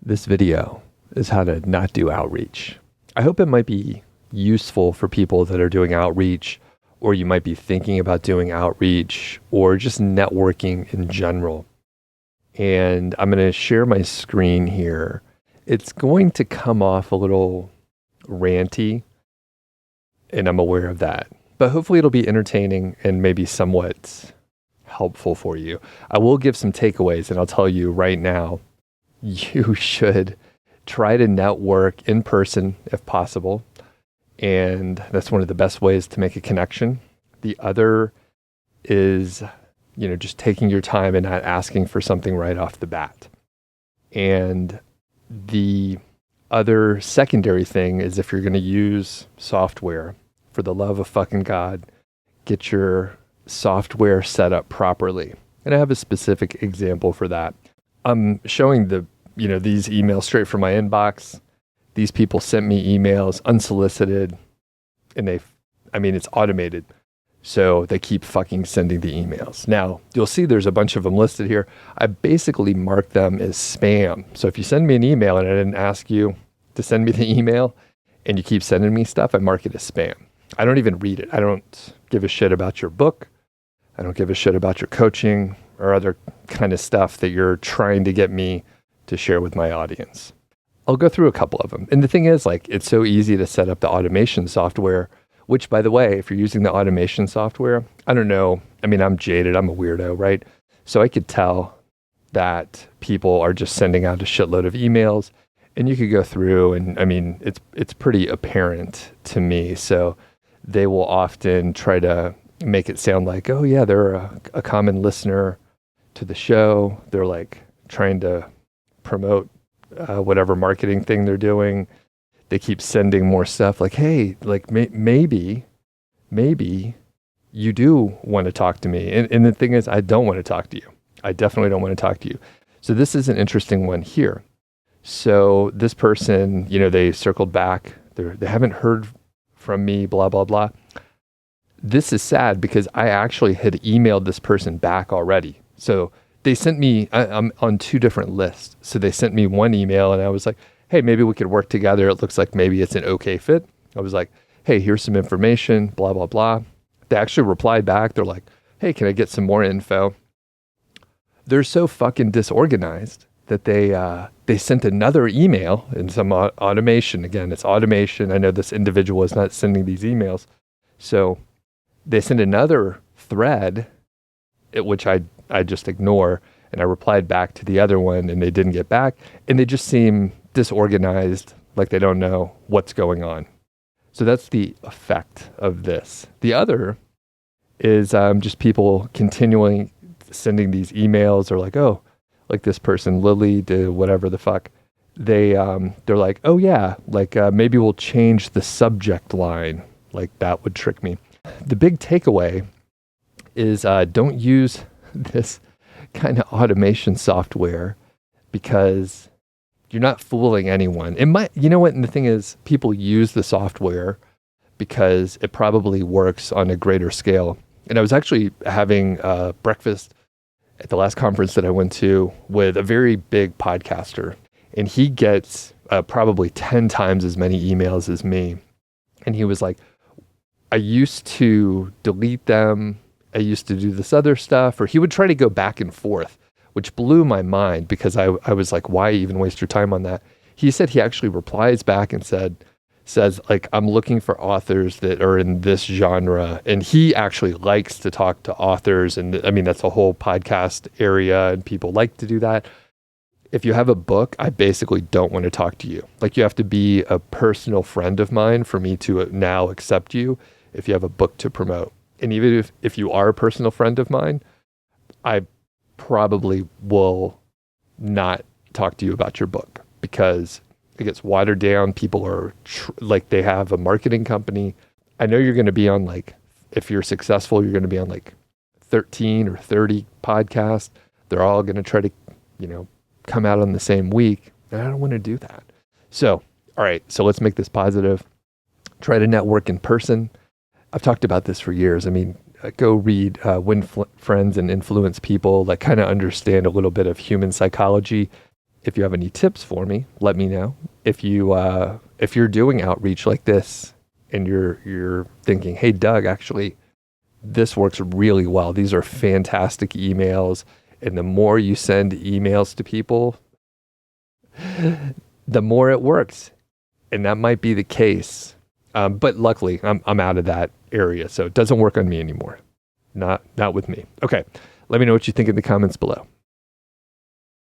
This video is how to not do outreach. I hope it might be useful for people that are doing outreach, or you might be thinking about doing outreach, or just networking in general. And I'm going to share my screen here. It's going to come off a little ranty, and I'm aware of that. But hopefully it'll be entertaining and maybe somewhat helpful for you. I will give some takeaways, and I'll tell you right now, you should try to network in person if possible. And that's one of the best ways to make a connection. The other is, just taking your time and not asking for something right off the bat. And the other secondary thing is, if you're going to use software, for the love of fucking God, get your software set up properly. And I have a specific example for that. I'm showing these emails straight from my inbox. These people sent me emails unsolicited, and it's automated. So they keep fucking sending the emails. Now, you'll see there's a bunch of them listed here. I basically mark them as spam. So if you send me an email and I didn't ask you to send me the email and you keep sending me stuff, I mark it as spam. I don't even read it. I don't give a shit about your book. I don't give a shit about your coaching or other kind of stuff that you're trying to get me to share with my audience. I'll go through a couple of them. And the thing is, it's so easy to set up the automation software, which, by the way, if you're using the automation software, I don't know. I'm jaded. I'm a weirdo, right? So I could tell that people are just sending out a shitload of emails, and you could go through and it's pretty apparent to me. So they will often try to make it sound like, oh yeah, they're a common listener to the show. They're trying to promote whatever marketing thing they're doing. They keep sending more stuff hey, maybe you do want to talk to me. And the thing is, I don't want to talk to you. I definitely don't want to talk to you. So this is an interesting one here. So this person, they circled back. They haven't heard from me, blah, blah, blah. This is sad because I actually had emailed this person back already. So they sent me, I'm on two different lists. So they sent me one email and I was like, hey, maybe we could work together. It looks like maybe it's an okay fit. I was like, hey, here's some information, blah, blah, blah. They actually replied back. They're like, hey, can I get some more info? They're so fucking disorganized that they sent another email in some automation. Again, it's automation. I know this individual is not sending these emails. So they sent another thread, which I just ignore. And I replied back to the other one and they didn't get back. And they just seem disorganized, like they don't know what's going on. So that's the effect of this. The other is just people continuing sending these emails, or like this person, Lily, did whatever the fuck. They're like, oh yeah, maybe we'll change the subject line. That would trick me. The big takeaway is don't use this kind of automation software because you're not fooling anyone. It might, and the thing is, people use the software because it probably works on a greater scale. And I was actually having breakfast at the last conference that I went to with a very big podcaster, and he gets probably 10 times as many emails as me. And he was like, I used to delete them. I used to do this other stuff, or he would try to go back and forth, which blew my mind because I was like, why even waste your time on that? He said he actually replies back and says I'm looking for authors that are in this genre. And he actually likes to talk to authors. And that's a whole podcast area and people like to do that. If you have a book, I basically don't want to talk to you. You have to be a personal friend of mine for me to now accept you if you have a book to promote. And even if you are a personal friend of mine, I probably will not talk to you about your book because it gets watered down. People are they have a marketing company. I know you're going to be on if you're successful, you're going to be on 13 or 30 podcasts. They're all going to try to, come out on the same week. And I don't want to do that. So, all right. So let's make this positive. Try to network in person. I've talked about this for years. Go read Win Friends and Influence People, kind of understand a little bit of human psychology. If you have any tips for me, let me know. If you're doing outreach like this and you're thinking, hey, Doug, actually, this works really well. These are fantastic emails. And the more you send emails to people, the more it works. And that might be the case. But luckily, I'm out of that area. So it doesn't work on me anymore. Not with me. Okay. Let me know what you think in the comments below.